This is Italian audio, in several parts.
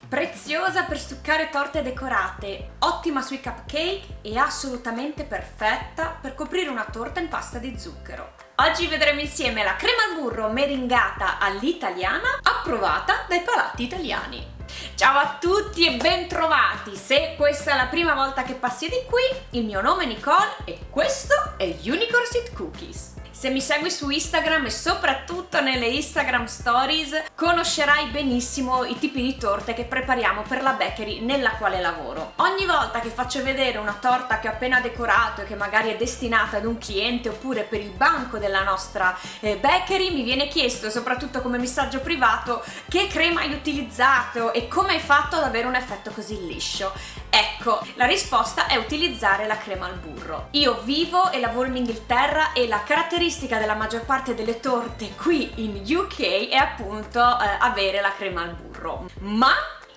Preziosa per stuccare torte decorate, ottima sui cupcake e assolutamente perfetta per coprire una torta in pasta di zucchero. Oggi vedremo insieme la crema al burro meringata all'italiana approvata dai palati italiani. Ciao a tutti e bentrovati! Se questa è la prima volta che passi di qui, il mio nome è Nicole e questo è Unicorn Seed Cookies. Se mi segui su Instagram e soprattutto nelle Instagram Stories, conoscerai benissimo i tipi di torte che prepariamo per la bakery nella quale lavoro. Ogni volta che faccio vedere una torta che ho appena decorato e che magari è destinata ad un cliente oppure per il banco della nostra bakery, mi viene chiesto, soprattutto come messaggio privato, che crema hai utilizzato e come hai fatto ad avere un effetto così liscio. Ecco, la risposta è utilizzare la crema al burro. Io vivo e lavoro in Inghilterra e la caratteristica della maggior parte delle torte qui in UK è appunto avere la crema al burro. Ma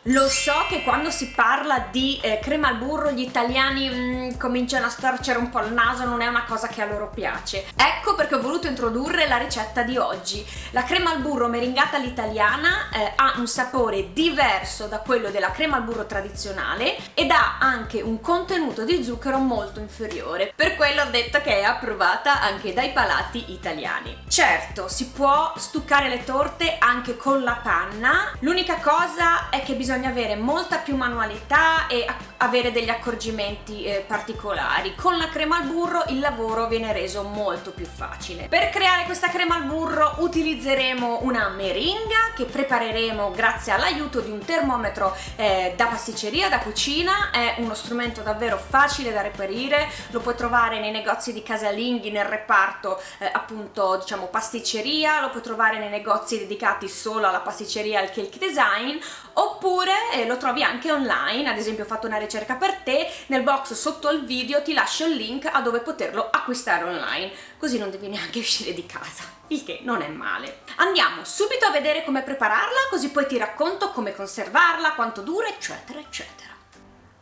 lo so che quando si parla di crema al burro gli italiani cominciano a storcere un po' il naso, non è una cosa che a loro piace. Ecco perché ho voluto introdurre la ricetta di oggi. La crema al burro meringata all'italiana ha un sapore diverso da quello della crema al burro tradizionale ed ha anche un contenuto di zucchero molto inferiore. Per quello ho detto che è approvata anche dai palati italiani. Certo, si può stuccare le torte anche con la panna, l'unica cosa è che bisogna avere molta più manualità e avere degli accorgimenti particolari. Con la crema al burro il lavoro viene reso molto più facile. Per creare questa crema al burro utilizzeremo una meringa che prepareremo grazie all'aiuto di un termometro da pasticceria, da cucina. È uno strumento davvero facile da reperire, lo puoi trovare nei negozi di casalinghi nel reparto appunto diciamo pasticceria, lo puoi trovare nei negozi dedicati solo alla pasticceria e al cake design, oppure lo trovi anche online. Ad esempio ho fatto una ricerca per te, nel box sotto al video ti lascio il link a dove poterlo acquistare online, così non devi neanche uscire di casa, il che non è male. Andiamo subito a vedere come prepararla, così poi ti racconto come conservarla, quanto dura, eccetera eccetera.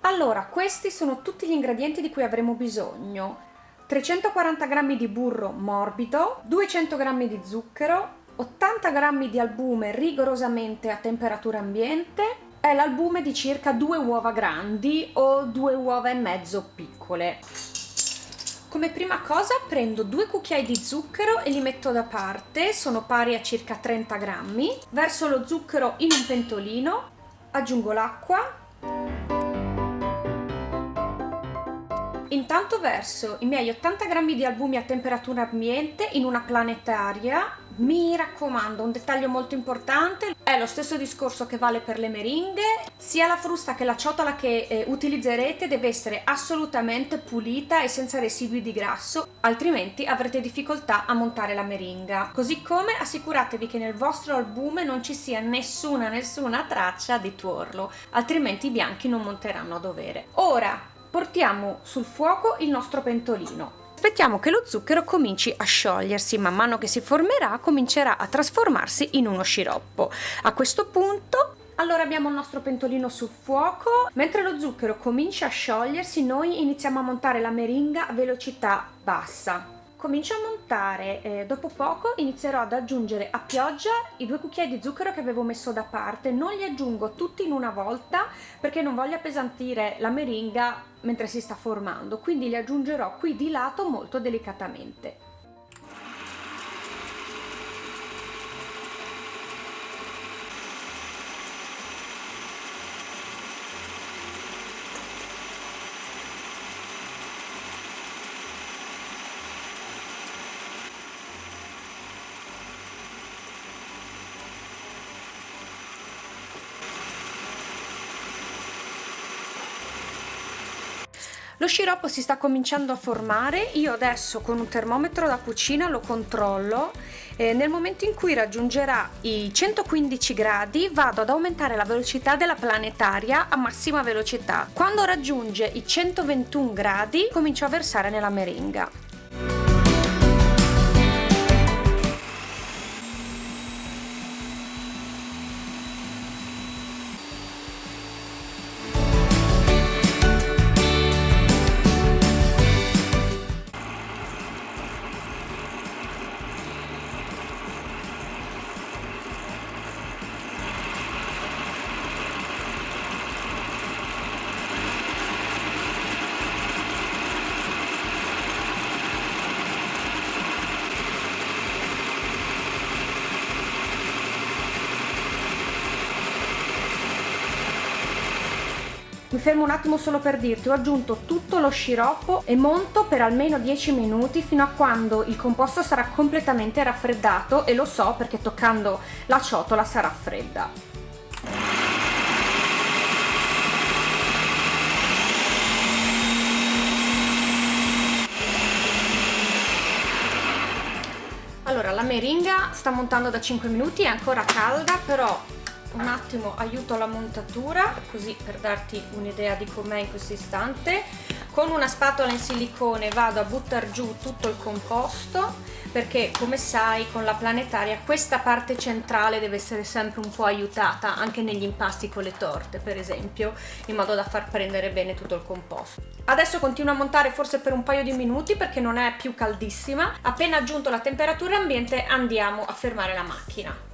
Allora, questi sono tutti gli ingredienti di cui avremo bisogno: 340 g di burro morbido, 200 g di zucchero, 80 g di albume rigorosamente a temperatura ambiente. È l'albume di circa 2 uova grandi o 2 uova e mezzo piccole. Come prima cosa prendo 2 cucchiai di zucchero e li metto da parte, sono pari a circa 30 grammi. Verso lo zucchero in un pentolino, aggiungo l'acqua. Intanto verso i miei 80 g di albumi a temperatura ambiente in una planetaria. Mi raccomando, un dettaglio molto importante, è lo stesso discorso che vale per le meringhe, sia la frusta che la ciotola che utilizzerete deve essere assolutamente pulita e senza residui di grasso, altrimenti avrete difficoltà a montare la meringa. Così come assicuratevi che nel vostro albume non ci sia nessuna traccia di tuorlo, altrimenti i bianchi non monteranno a dovere. Ora portiamo sul fuoco il nostro pentolino. Aspettiamo che lo zucchero cominci a sciogliersi, man mano che si formerà comincerà a trasformarsi in uno sciroppo. A questo punto, allora abbiamo il nostro pentolino sul fuoco, mentre lo zucchero comincia a sciogliersi noi iniziamo a montare la meringa a velocità bassa. Comincio a montare, dopo poco inizierò ad aggiungere a pioggia i 2 cucchiai di zucchero che avevo messo da parte. Non li aggiungo tutti in una volta perché non voglio appesantire la meringa mentre si sta formando, quindi li aggiungerò qui di lato molto delicatamente. Lo sciroppo si sta cominciando a formare, io adesso con un termometro da cucina lo controllo, nel momento in cui raggiungerà i 115 gradi vado ad aumentare la velocità della planetaria a massima velocità. Quando raggiunge i 121 gradi comincio a versare nella meringa. Mi fermo un attimo solo per dirti, ho aggiunto tutto lo sciroppo e monto per almeno 10 minuti fino a quando il composto sarà completamente raffreddato, e lo so perché toccando la ciotola sarà fredda. Allora, la meringa sta montando da 5 minuti, è ancora calda, però un attimo aiuto la montatura, così per darti un'idea di com'è in questo istante. Con una spatola in silicone vado a buttare giù tutto il composto, perché come sai con la planetaria questa parte centrale deve essere sempre un po' aiutata, anche negli impasti con le torte per esempio, in modo da far prendere bene tutto il composto. Adesso continuo a montare forse per un paio di minuti perché non è più caldissima. Appena aggiunto la temperatura ambiente andiamo a fermare la macchina.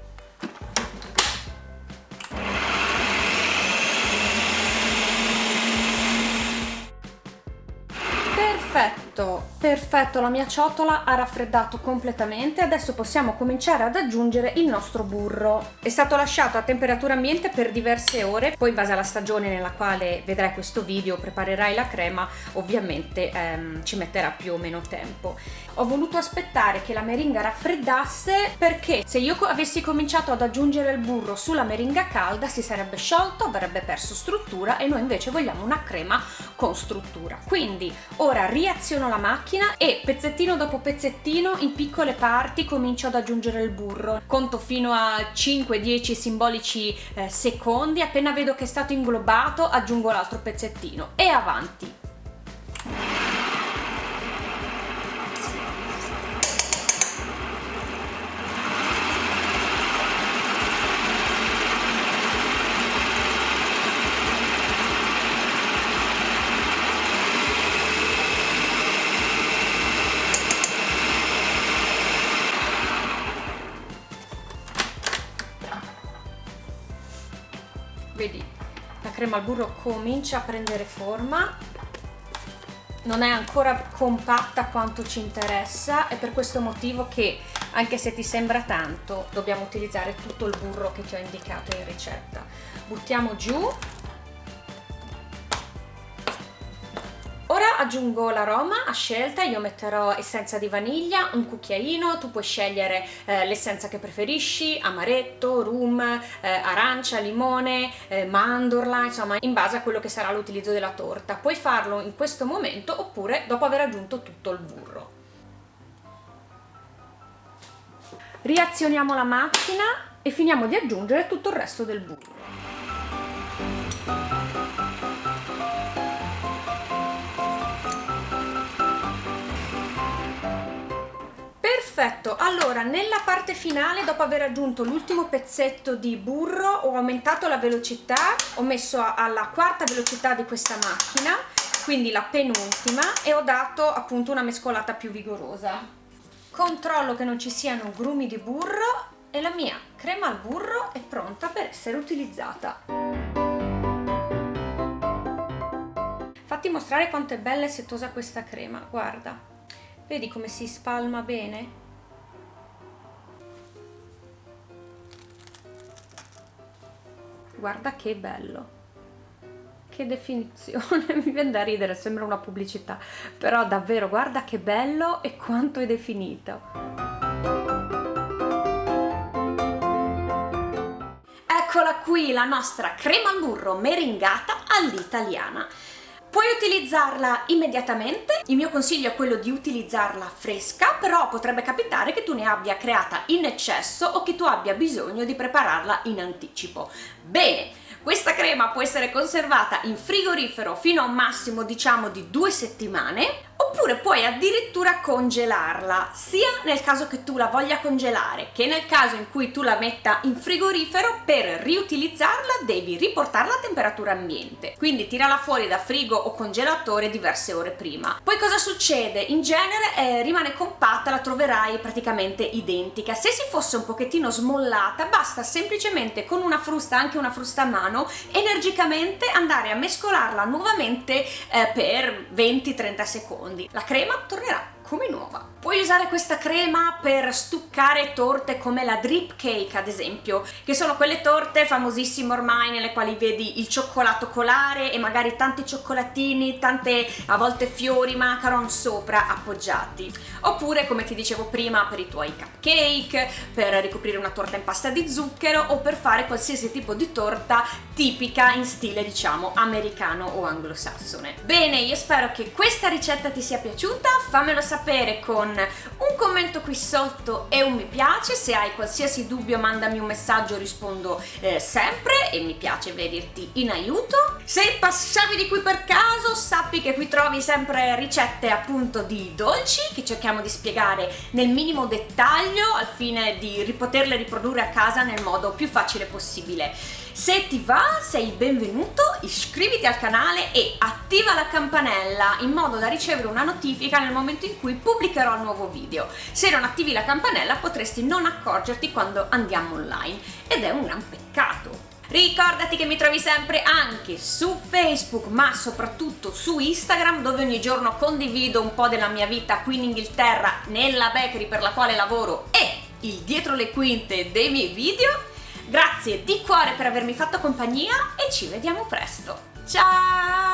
Perfetto, la mia ciotola ha raffreddato completamente, adesso possiamo cominciare ad aggiungere il nostro burro. È stato lasciato a temperatura ambiente per diverse ore, poi in base alla stagione nella quale vedrai questo video preparerai la crema, ovviamente ci metterà più o meno tempo. Ho voluto aspettare che la meringa raffreddasse perché se io avessi cominciato ad aggiungere il burro sulla meringa calda si sarebbe sciolto, avrebbe perso struttura, e noi invece vogliamo una crema con struttura. Quindi ora riaziono la macchina e pezzettino dopo pezzettino in piccole parti comincio ad aggiungere il burro. Conto fino a 5-10 simbolici secondi, appena vedo che è stato inglobato aggiungo l'altro pezzettino e avanti. Vedi, la crema al burro comincia a prendere forma, non è ancora compatta quanto ci interessa, è per questo motivo che, anche se ti sembra tanto, dobbiamo utilizzare tutto il burro che ti ho indicato in ricetta. Buttiamo giù. Ora aggiungo l'aroma a scelta, io metterò essenza di vaniglia, un cucchiaino, tu puoi scegliere l'essenza che preferisci, amaretto, rum, arancia, limone, mandorla, insomma in base a quello che sarà l'utilizzo della torta. Puoi farlo in questo momento oppure dopo aver aggiunto tutto il burro. Riazioniamo la macchina e finiamo di aggiungere tutto il resto del burro. Perfetto, allora nella parte finale, dopo aver aggiunto l'ultimo pezzetto di burro, ho aumentato la velocità, ho messo alla quarta velocità di questa macchina, quindi la penultima, e ho dato appunto una mescolata più vigorosa. Controllo che non ci siano grumi di burro e la mia crema al burro è pronta per essere utilizzata. Fatti mostrare quanto è bella e setosa questa crema, guarda, vedi come si spalma bene? Guarda che bello, che definizione, mi viene da ridere, sembra una pubblicità, però davvero guarda che bello e quanto è definito. Eccola qui la nostra crema al burro meringata all'italiana. Puoi utilizzarla immediatamente, il mio consiglio è quello di utilizzarla fresca, però potrebbe capitare che tu ne abbia creata in eccesso o che tu abbia bisogno di prepararla in anticipo. Bene, questa crema può essere conservata in frigorifero fino a un massimo diciamo di 2 settimane, oppure puoi addirittura congelarla, sia nel caso che tu la voglia congelare che nel caso in cui tu la metta in frigorifero. Per riutilizzarla devi riportarla a temperatura ambiente, quindi tirala fuori da frigo o congelatore diverse ore prima. Poi cosa succede? In genere rimane compatta, la troverai praticamente identica. Se si fosse un pochettino smollata basta semplicemente con una frusta, anche una frusta a mano, energicamente andare a mescolarla nuovamente per 20-30 secondi. La crema tornerà come nuova. Puoi usare questa crema per stuccare torte come la drip cake, ad esempio, che sono quelle torte famosissime ormai nelle quali vedi il cioccolato colare e magari tanti cioccolatini, tante a volte fiori, macaron sopra appoggiati. Oppure, come ti dicevo prima, per i tuoi cupcake, per ricoprire una torta in pasta di zucchero o per fare qualsiasi tipo di torta tipica in stile, diciamo, americano o anglosassone. Bene, io spero che questa ricetta ti sia piaciuta, fammelo sapere con un commento qui sotto e un mi piace. Se hai qualsiasi dubbio mandami un messaggio, rispondo sempre e mi piace vederti in aiuto. Se passavi di qui per caso, sappi che qui trovi sempre ricette appunto di dolci che cerchiamo di spiegare nel minimo dettaglio al fine di poterle riprodurre a casa nel modo più facile possibile. Se ti va, sei il benvenuto, iscriviti al canale e attiva la campanella in modo da ricevere una notifica nel momento in cui pubblicherò il nuovo video. Se non attivi la campanella potresti non accorgerti quando andiamo online ed è un gran peccato. Ricordati che mi trovi sempre anche su Facebook, ma soprattutto su Instagram, dove ogni giorno condivido un po' della mia vita qui in Inghilterra, nella bakery per la quale lavoro e il dietro le quinte dei miei video. Grazie di cuore per avermi fatto compagnia e ci vediamo presto. Ciao!